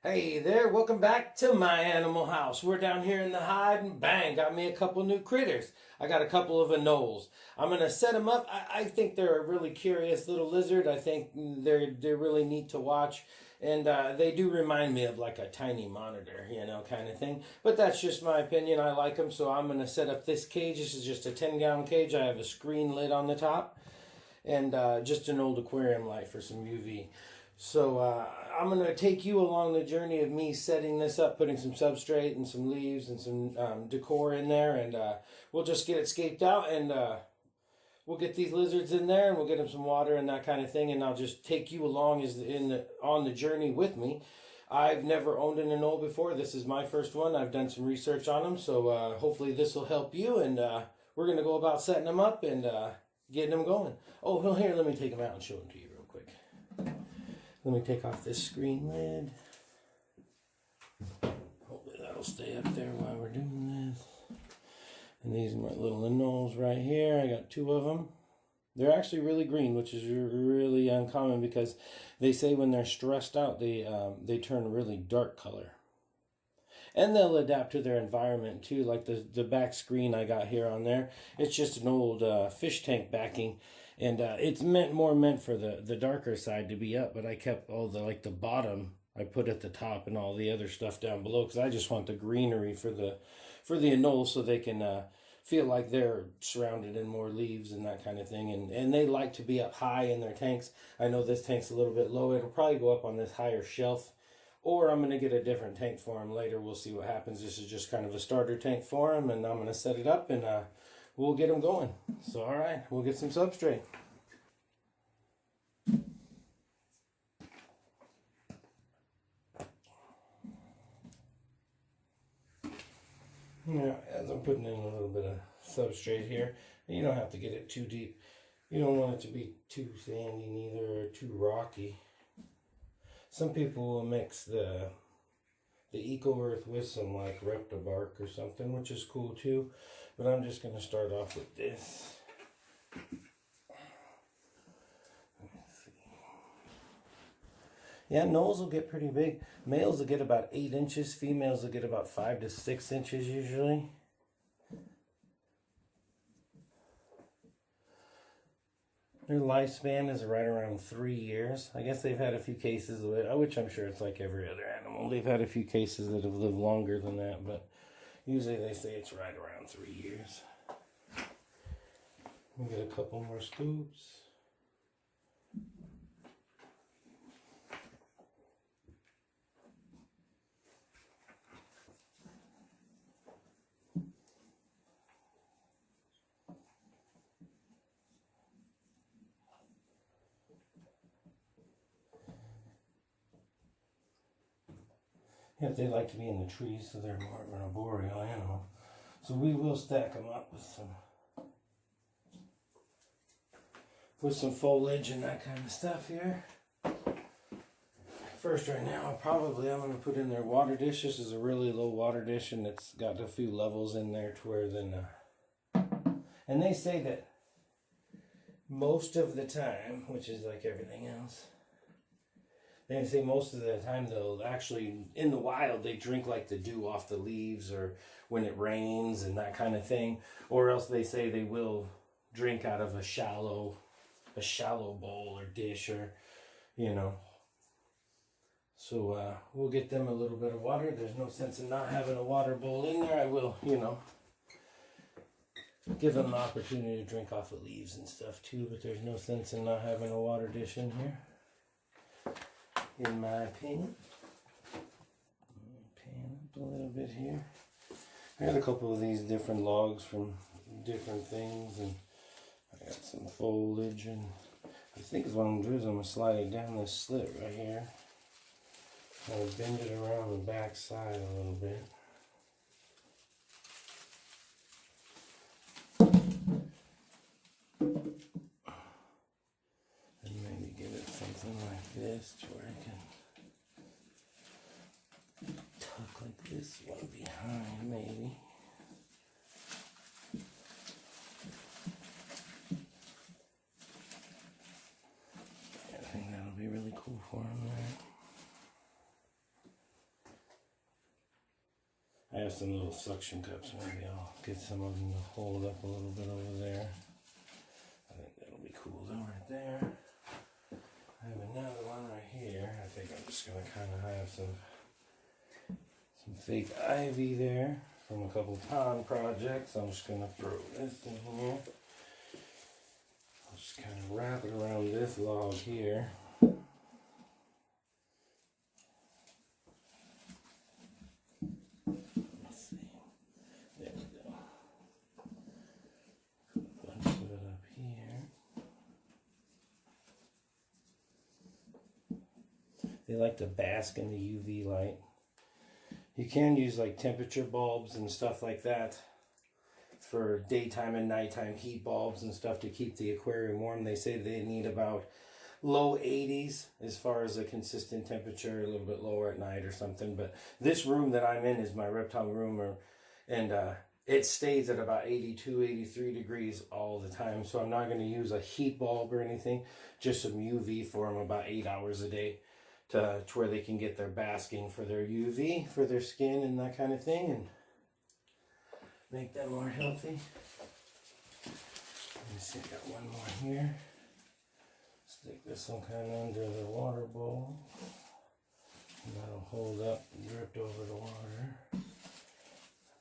Hey there, welcome back to my animal house. We're down here in the hide and bang, got me a couple new critters. I got a couple of anoles. I'm gonna set them up. I think they're a really curious little lizard. I think they're really neat to watch. And they do remind me of like a tiny monitor, kind of thing. But that's just my opinion. I like them, so I'm gonna set up this cage. This is just a 10-gallon cage. I have a screen lid on the top and just an old aquarium light for some UV. So I'm going to take you along the journey of me setting this up, putting some substrate and some leaves and some decor in there, and we'll just get it scaped out, and we'll get these lizards in there, and we'll get them some water and that kind of thing, and I'll just take you along on the journey with me. I've never owned an Anole before. This is my first one. I've done some research on them, so hopefully this will help you, and we're going to go about setting them up and getting them going. Oh, well, here, let me take them out and show them to you real quick. Let me take off this screen lid. Hopefully that'll stay up there while we're doing this. And these are my little anoles right here. I got two of them. They're actually really green, which is really uncommon because they say when they're stressed out, they turn a really dark color. And they'll adapt to their environment too. Like the back screen I got here on there, it's just an old fish tank backing. And it's more meant for the darker side to be up, but I kept all the bottom I put at the top and all the other stuff down below because I just want the greenery for the anoles so they can feel like they're surrounded in more leaves and that kind of thing. And they like to be up high in their tanks. I know this tank's a little bit low. It'll probably go up on this higher shelf, or I'm going to get a different tank for them later. We'll see what happens. This is just kind of a starter tank for them, and I'm going to set it up and we'll get them going. So, all right, we'll get some substrate. Yeah, as I'm putting in a little bit of substrate here, you don't have to get it too deep. You don't want it to be too sandy neither or too rocky. Some people will mix the Eco Earth with some like Reptibark or something, which is cool too. But I'm just going to start off with this. Yeah, anoles will get pretty big. Males will get about 8 inches. Females will get about 5 to 6 inches usually. Their lifespan is right around 3 years. I guess they've had a few cases, which I'm sure it's like every other animal. They've had a few cases that have lived longer than that, but usually they say it's right around 3 years. We'll get a couple more scoops. Yeah, they like to be in the trees, so they're more of an arboreal animal. So we will stack them up with some foliage and that kind of stuff here. First, right now, I'm going to put in their water dish. This is a really low water dish, and it's got a few levels in there to where then. And they say that most of the time, which is like everything else, they say most of the time they'll actually, in the wild, they drink like the dew off the leaves or when it rains and that kind of thing. Or else they say they will drink out of a shallow bowl or dish or, So we'll get them a little bit of water. There's no sense in not having a water bowl in there. I will, give them the opportunity to drink off of leaves and stuff too. But there's no sense in not having a water dish in here, in my opinion. Pan up a little bit here. I got a couple of these different logs from different things, and I got some foliage, and I think what I'm going to do is I'm going to slide it down this slit right here. I'll bend it around the back side a little bit. And maybe give it something like this to where I can tuck like this one behind maybe. I think that'll be really cool for him there. have some little suction cups. Maybe I'll get some of them to hold up a little bit over there. I think that'll be cool though right there. I have another one right here. I think I'm just going to kind of have some fake ivy there from a couple pond projects. I'm just going to throw this in here. I'll just kind of wrap it around this log here. Let's see. There we go. Put a bunch of it up here. They like to bask in the UV light. You can use like temperature bulbs and stuff like that for daytime and nighttime heat bulbs and stuff to keep the aquarium warm. They say they need about low 80s as far as a consistent temperature, a little bit lower at night or something. But this room that I'm in is my reptile room, and it stays at about 82, 83 degrees all the time. So I'm not going to use a heat bulb or anything, just some UV for them about 8 hours a day. To where they can get their basking for their UV, for their skin and that kind of thing, and make them more healthy. Let me see, I got one more here. Stick this one kind of under the water bowl. And that'll hold up and drip over the water.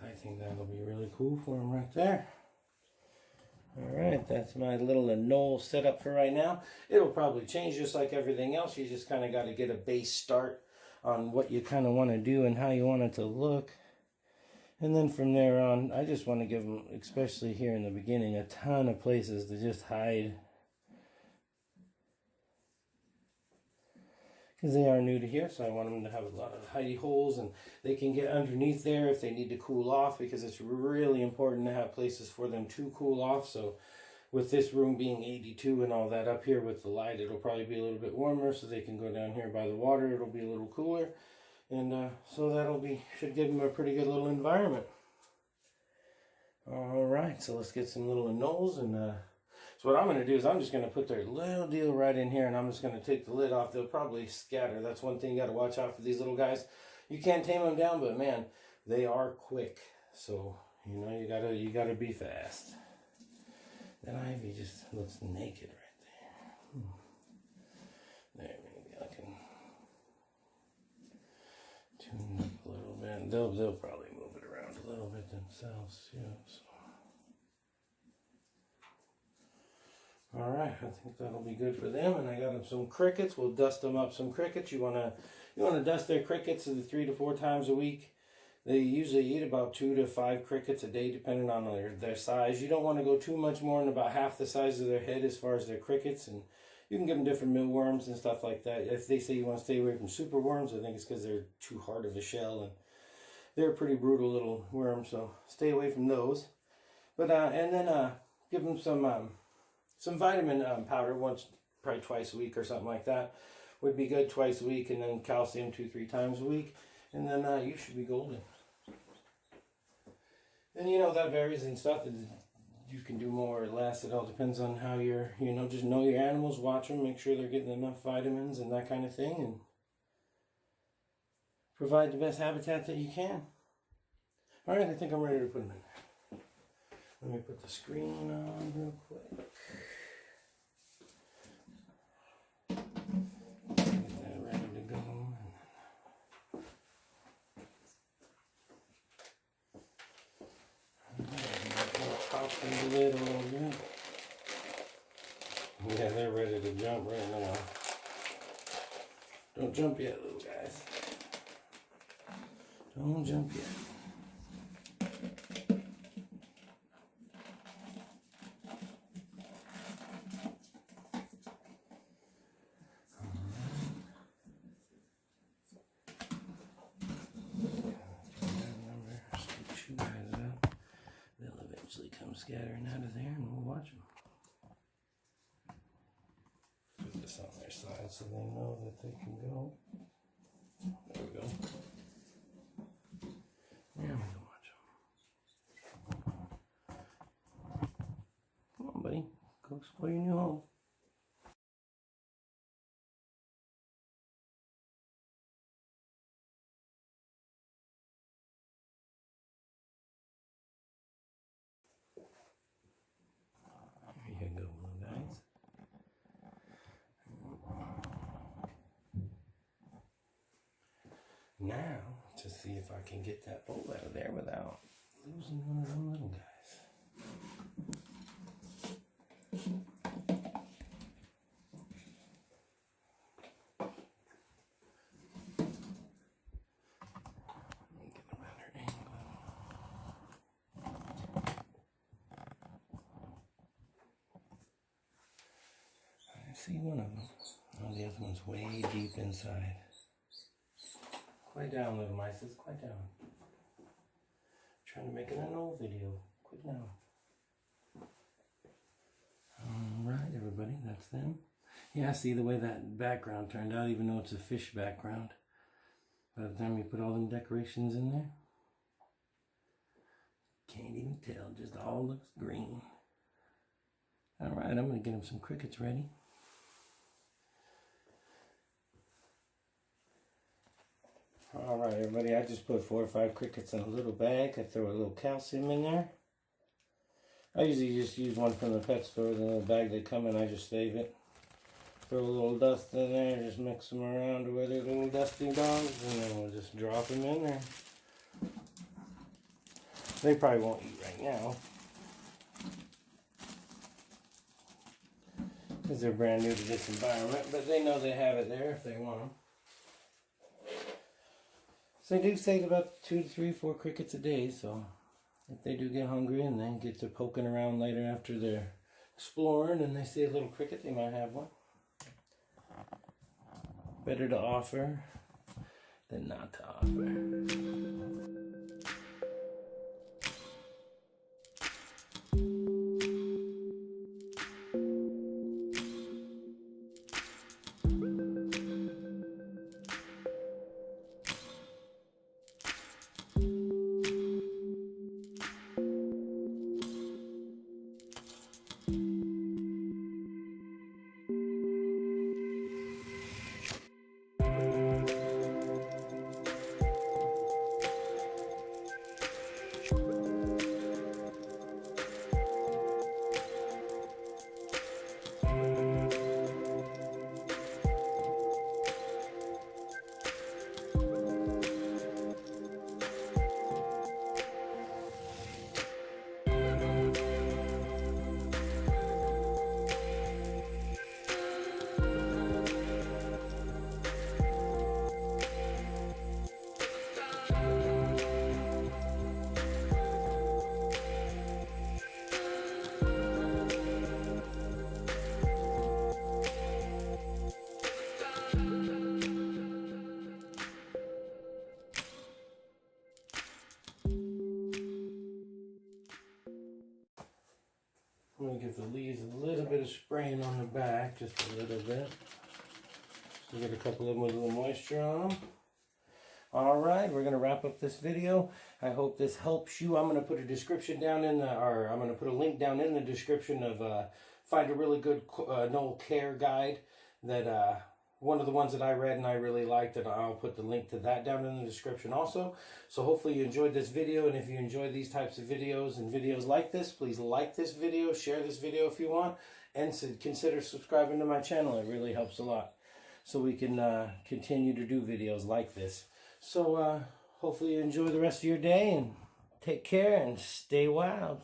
I think that'll be really cool for them right there. Alright, that's my little Anole setup for right now. It'll probably change just like everything else. You just kind of got to get a base start on what you kind of want to do and how you want it to look. And then from there on, I just want to give them, especially here in the beginning, a ton of places to just hide. Because they are new to here, so I want them to have a lot of hidey holes, and they can get underneath there if they need to cool off, because it's really important to have places for them to cool off. So with this room being 82 and all that up here with the light, it'll probably be a little bit warmer, so they can go down here by the water. It'll be a little cooler, and so should give them a pretty good little environment. All right, so let's get some little anoles, and so what I'm going to do is I'm just going to put their little deal right in here, and I'm just going to take the lid off. They'll probably scatter. That's one thing you got to watch out for these little guys. You can't tame them down, but man, they are quick. So, you know, you gotta be fast. That ivy just looks naked right there. There, maybe I can tune it up a little bit. They'll probably move it around a little bit themselves too. So. Alright, I think that'll be good for them. And I got them some crickets. We'll dust them up some crickets. You wanna dust their crickets 3 to 4 times a week. They usually eat about 2 to 5 crickets a day, depending on their size. You don't want to go too much more than about half the size of their head as far as their crickets. And you can give them different mealworms and stuff like that. If they say you want to stay away from super worms, I think it's because they're too hard of a shell, and they're a pretty brutal little worm, so stay away from those. But and then give them some vitamin powder probably twice a week or something like that. Would be good twice a week, and then calcium 2-3 times a week, and then you should be golden. And you know, that varies and stuff. You can do more or less. It all depends on how just know your animals, watch them, make sure they're getting enough vitamins and that kind of thing, and provide the best habitat that you can. All right, I think I'm ready to put them in there. Let me put the screen on real quick. Get that ready to go. Pop the lid a little bit. Yeah, they're ready to jump right now. Don't jump yet, little guys. Don't jump yet. Come scattering out of there, and we'll watch them. Put this on their side so they know that they can go. There we go. There we go, watch them. Come on, buddy. Go explore your new home. Now, to see if I can get that bowl out of there without losing one of them little guys. Let me get a better angle. I see one of them. Oh, the other one's way deep inside. Quiet down, little mice. Quiet down. Trying to make an Anole video. Quick now. Alright, everybody, that's them. Yeah, see the way that background turned out, even though it's a fish background. By the time you put all them decorations in there, can't even tell, just all looks green. Alright, I'm going to get them some crickets ready. Alright, everybody, I just put 4 or 5 crickets in a little bag. I throw a little calcium in there. I usually just use one from the pet store, the little bag they come in, I just save it. Throw a little dust in there, just mix them around to where they're little dusty dogs, and then we'll just drop them in there. They probably won't eat right now, because they're brand new to this environment, but they know they have it there if they want them. So they do say about 2 to 3, 4 crickets a day, so if they do get hungry and they get to poking around later after they're exploring and they see a little cricket, they might have one. Better to offer than not to offer. I'm going to give the leaves a little bit of spraying on the back, just a little bit. So get a couple of them with a little moisture on them. Alright, we're going to wrap up this video. I hope this helps you. I'm going to put a description down in the, or I'm going to put a link down in the description of find a really good Anole care guide that one of the ones that I read and I really liked, and I'll put the link to that down in the description also. So hopefully you enjoyed this video, and if you enjoy these types of videos and videos like this, please like this video, share this video if you want, and consider subscribing to my channel. It really helps a lot so we can continue to do videos like this. So hopefully you enjoy the rest of your day, and take care and stay wild.